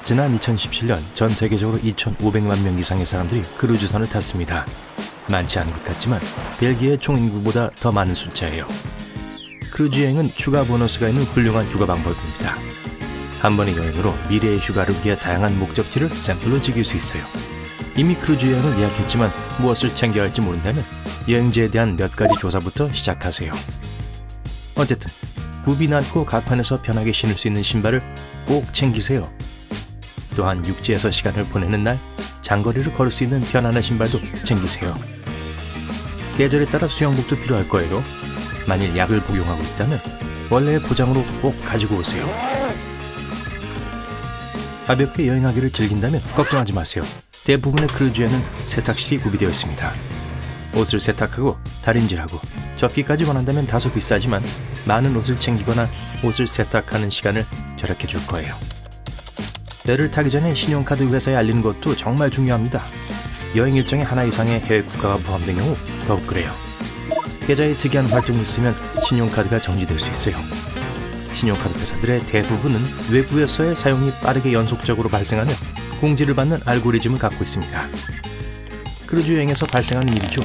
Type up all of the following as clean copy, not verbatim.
지난 2017년 전 세계적으로 2,500만 명 이상의 사람들이 크루즈선을 탔습니다. 많지 않은 것 같지만 벨기에 총인구보다 더 많은 숫자예요. 크루즈 여행은 휴가 보너스가 있는 훌륭한 휴가 방법입니다. 한 번의 여행으로 미래의 휴가를 위해 다양한 목적지를 샘플로 즐길 수 있어요. 이미 크루즈 여행을 예약했지만 무엇을 챙겨야 할지 모른다면 여행지에 대한 몇 가지 조사부터 시작하세요. 어쨌든 굽이 낮고 가판에서 편하게 신을 수 있는 신발을 꼭 챙기세요. 또한 육지에서 시간을 보내는 날 장거리를 걸을 수 있는 편안한 신발도 챙기세요. 계절에 따라 수영복도 필요할 거예요. 만일 약을 복용하고 있다면 원래의 포장으로 꼭 가지고 오세요. 가볍게 여행하기를 즐긴다면 걱정하지 마세요. 대부분의 크루즈에는 세탁실이 구비되어 있습니다. 옷을 세탁하고 다림질하고 접기까지 원한다면 다소 비싸지만 많은 옷을 챙기거나 옷을 세탁하는 시간을 절약해 줄 거예요. 배를 타기 전에 신용카드 회사에 알리는 것도 정말 중요합니다. 여행 일정에 하나 이상의 해외 국가가 포함된 경우 더욱 그래요. 계좌에 특이한 활동이 있으면 신용카드가 정지될 수 있어요. 신용카드 회사들의 대부분은 외부에서의 사용이 빠르게 연속적으로 발생하는 공지를 받는 알고리즘을 갖고 있습니다. 크루즈 여행에서 발생하는 일이죠.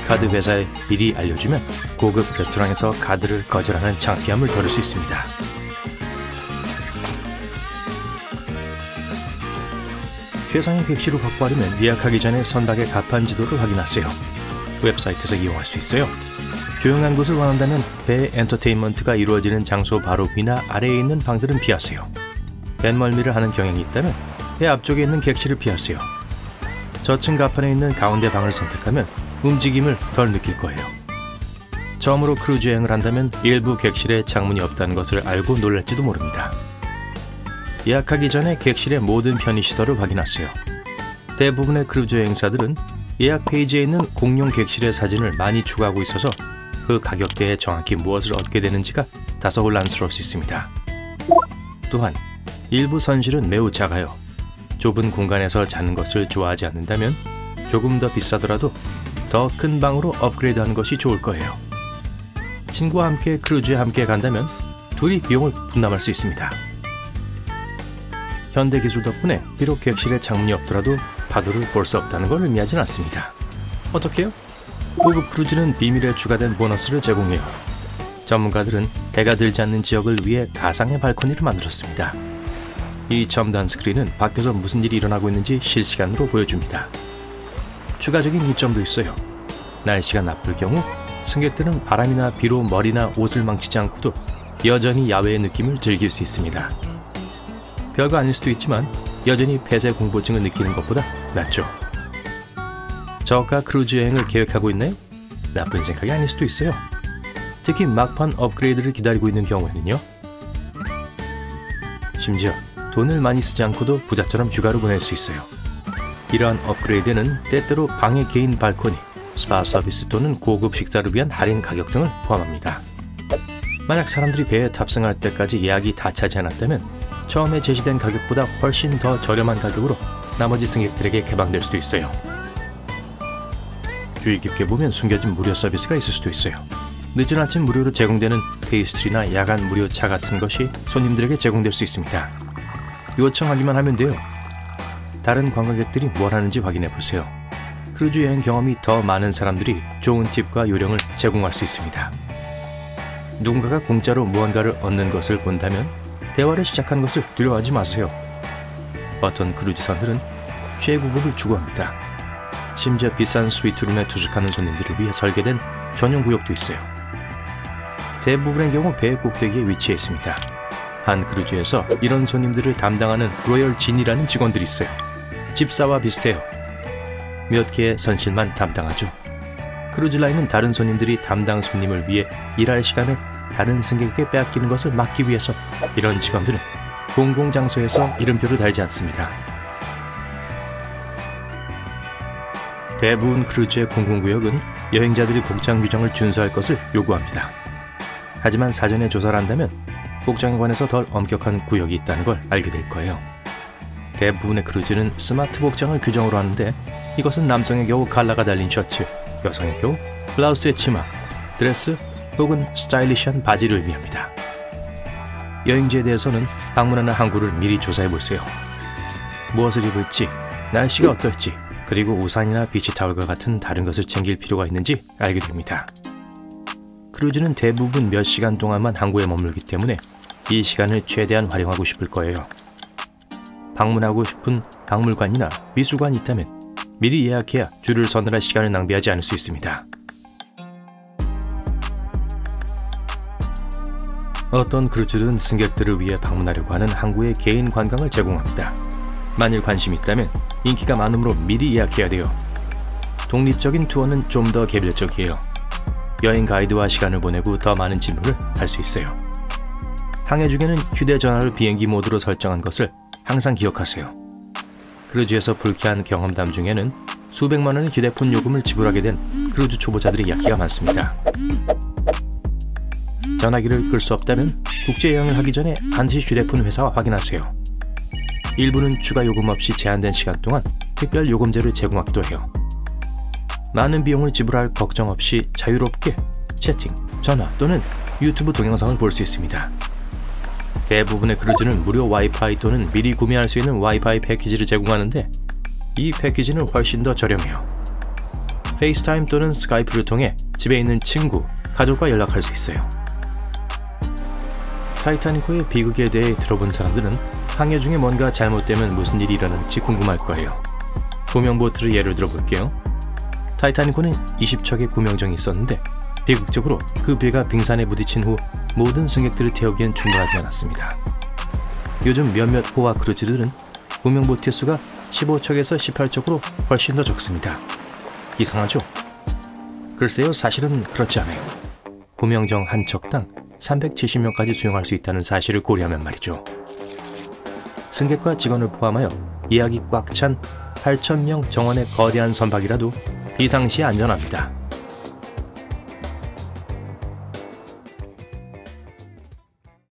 카드 회사에 미리 알려주면 고급 레스토랑에서 카드를 거절하는 창피함을 덜을 수 있습니다. 최상의 객실을 확보하려면 예약하기 전에 선박의 가판 지도를 확인하세요. 웹사이트에서 이용할 수 있어요. 조용한 곳을 원한다면 배 엔터테인먼트가 이루어지는 장소 바로 위나 아래에 있는 방들은 피하세요. 뱃멀미를 하는 경향이 있다면 배 앞쪽에 있는 객실을 피하세요. 저층 가판에 있는 가운데 방을 선택하면 움직임을 덜 느낄 거예요. 처음으로 크루즈 여행을 한다면 일부 객실에 창문이 없다는 것을 알고 놀랄지도 모릅니다. 예약하기 전에 객실의 모든 편의시설을 확인하세요. 대부분의 크루즈 여행사들은 예약 페이지에 있는 공용 객실의 사진을 많이 추가하고 있어서 그 가격대에 정확히 무엇을 얻게 되는지가 다소 혼란스러울 수 있습니다. 또한 일부 선실은 매우 작아요. 좁은 공간에서 자는 것을 좋아하지 않는다면 조금 더 비싸더라도 더 큰 방으로 업그레이드하는 것이 좋을 거예요. 친구와 함께 크루즈에 함께 간다면 둘이 비용을 분담할 수 있습니다. 현대기술 덕분에 비록 객실에 창문이 없더라도 파도를 볼 수 없다는 걸 의미하진 않습니다. 어떻게요? 고급 크루즈는 비밀에 추가된 보너스를 제공해요. 전문가들은 해가 들지 않는 지역을 위해 가상의 발코니를 만들었습니다. 이 첨단 스크린은 밖에서 무슨 일이 일어나고 있는지 실시간으로 보여줍니다. 추가적인 이점도 있어요. 날씨가 나쁠 경우 승객들은 바람이나 비로 머리나 옷을 망치지 않고도 여전히 야외의 느낌을 즐길 수 있습니다. 별거 아닐 수도 있지만 여전히 폐쇄 공포증을 느끼는 것보다 낫죠. 저가 크루즈 여행을 계획하고 있나요? 나쁜 생각이 아닐 수도 있어요. 특히 막판 업그레이드를 기다리고 있는 경우에는요. 심지어 돈을 많이 쓰지 않고도 부자처럼 휴가를 보낼 수 있어요. 이러한 업그레이드는 때때로 방의 개인 발코니, 스파 서비스 또는 고급 식사를 위한 할인 가격 등을 포함합니다. 만약 사람들이 배에 탑승할 때까지 예약이 다 차지 않았다면 처음에 제시된 가격보다 훨씬 더 저렴한 가격으로 나머지 승객들에게 개방될 수도 있어요. 주의 깊게 보면 숨겨진 무료 서비스가 있을 수도 있어요. 늦은 아침 무료로 제공되는 페이스트리나 야간 무료 차 같은 것이 손님들에게 제공될 수 있습니다. 요청하기만 하면 돼요. 다른 관광객들이 뭘 하는지 확인해 보세요. 크루즈 여행 경험이 더 많은 사람들이 좋은 팁과 요령을 제공할 수 있습니다. 누군가가 공짜로 무언가를 얻는 것을 본다면 대화를 시작하는 것을 두려워하지 마세요. 어떤 크루즈선들은 최고급을 추구합니다. 심지어 비싼 스위트룸에 투숙하는 손님들을 위해 설계된 전용 구역도 있어요. 대부분의 경우 배 꼭대기에 위치해 있습니다. 한 크루즈에서 이런 손님들을 담당하는 로열 진이라는 직원들이 있어요. 집사와 비슷해요. 몇 개의 선실만 담당하죠. 크루즈라인은 다른 손님들이 담당 손님을 위해 일할 시간을 다른 승객에게 빼앗기는 것을 막기 위해서 이런 직원들은 공공장소에서 이름표를 달지 않습니다. 대부분 크루즈의 공공구역은 여행자들이 복장 규정을 준수할 것을 요구합니다. 하지만 사전에 조사를 한다면 복장에 관해서 덜 엄격한 구역이 있다는 걸 알게 될 거예요. 대부분의 크루즈는 스마트 복장을 규정으로 하는데 이것은 남성의 경우 컬러가 달린 셔츠, 여성의 경우 블라우스에 치마, 드레스 혹은 스타일리시한 바지를 의미합니다. 여행지에 대해서는 방문하는 항구를 미리 조사해 보세요. 무엇을 입을지, 날씨가 어떨지, 그리고 우산이나 비치타올과 같은 다른 것을 챙길 필요가 있는지 알게 됩니다. 크루즈는 대부분 몇 시간 동안만 항구에 머물기 때문에 이 시간을 최대한 활용하고 싶을 거예요. 방문하고 싶은 박물관이나 미술관이 있다면 미리 예약해야 줄을 서느라 시간을 낭비하지 않을 수 있습니다. 어떤 크루즈는 승객들을 위해 방문하려고 하는 항구의 개인 관광을 제공합니다. 만일 관심이 있다면 인기가 많으므로 미리 예약해야 돼요. 독립적인 투어는 좀 더 개별적이에요. 여행 가이드와 시간을 보내고 더 많은 질문을 할 수 있어요. 항해 중에는 휴대전화를 비행기 모드로 설정한 것을 항상 기억하세요. 크루즈에서 불쾌한 경험담 중에는 수백만 원의 휴대폰 요금을 지불하게 된 크루즈 초보자들의 이야기가 많습니다. 전화기를 끌 수 없다면 국제여행을 하기 전에 반드시 휴대폰 회사와 확인하세요. 일부는 추가 요금 없이 제한된 시간 동안 특별 요금제를 제공하기도 해요. 많은 비용을 지불할 걱정 없이 자유롭게 채팅, 전화 또는 유튜브 동영상을 볼 수 있습니다. 대부분의 크루즈는 무료 와이파이 또는 미리 구매할 수 있는 와이파이 패키지를 제공하는데 이 패키지는 훨씬 더 저렴해요. 페이스타임 또는 스카이프를 통해 집에 있는 친구, 가족과 연락할 수 있어요. 타이타닉호의 비극에 대해 들어본 사람들은 항해 중에 뭔가 잘못되면 무슨 일이 일어날지 궁금할 거예요. 구명보트를 예를 들어볼게요. 타이타닉호는 20척의 구명정이 있었는데 비극적으로 그 배가 빙산에 부딪힌 후 모든 승객들을 태우기엔 충분하지 않았습니다. 요즘 몇몇 호화 크루즈들은 구명보트의 수가 15척에서 18척으로 훨씬 더 적습니다. 이상하죠? 글쎄요, 사실은 그렇지 않아요. 구명정 한 척당 370명까지 수용할 수 있다는 사실을 고려하면 말이죠. 승객과 직원을 포함하여 예약이 꽉 찬 8,000명 정원의 거대한 선박이라도 비상시에 안전합니다.